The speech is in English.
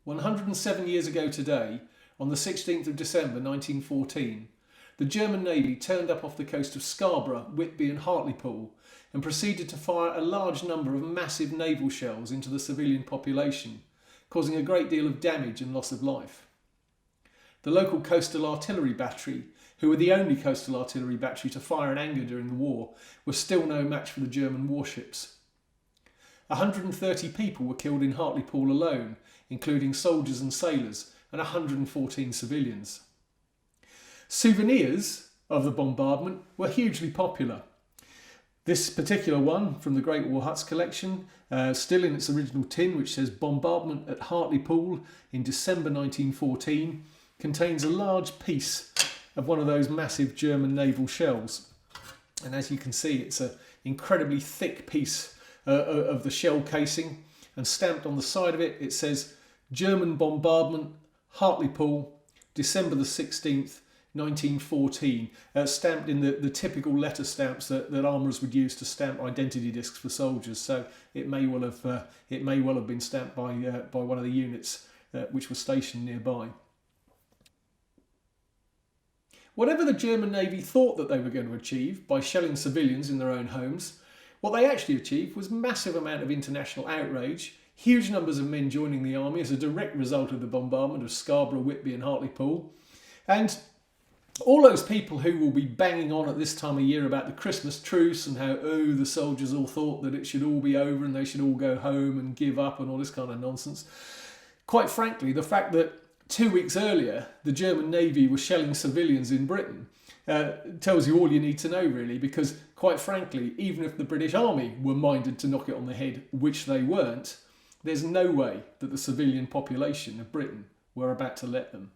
107 years ago today, on the 16th of December 1914, the German Navy turned up off the coast of Scarborough, Whitby and Hartlepool and proceeded to fire a large number of massive naval shells into the civilian population, causing a great deal of damage and loss of life. The local coastal artillery battery, who were the only coastal artillery battery to fire in anger during the war, were still no match for the German warships. 130 people were killed in Hartlepool alone, including soldiers and sailors, and 114 civilians. Souvenirs of the bombardment were hugely popular. This particular one from the Great War Huts collection, still in its original tin, which says Bombardment at Hartlepool in December 1914, contains a large piece of one of those massive German naval shells. And as you can see, it's an incredibly thick piece of the shell casing, and stamped on the side of it, it says German Bombardment, Hartlepool, December the 16th, 1914, stamped in the typical letter stamps that armourers would use to stamp identity discs for soldiers. So it may well have been stamped by one of the units which were stationed nearby. Whatever the German Navy thought that they were going to achieve by shelling civilians in their own homes, what they actually achieved was massive amount of international outrage, huge numbers of men joining the army as a direct result of the bombardment of Scarborough, Whitby and Hartlepool, and all those people who will be banging on at this time of year about the Christmas truce and how, the soldiers all thought that it should all be over and they should all go home and give up and all this kind of nonsense. Quite frankly, the fact that 2 weeks earlier the German Navy was shelling civilians in Britain tells you all you need to know, really, because quite frankly, even if the British Army were minded to knock it on the head, which they weren't, there's no way that the civilian population of Britain were about to let them.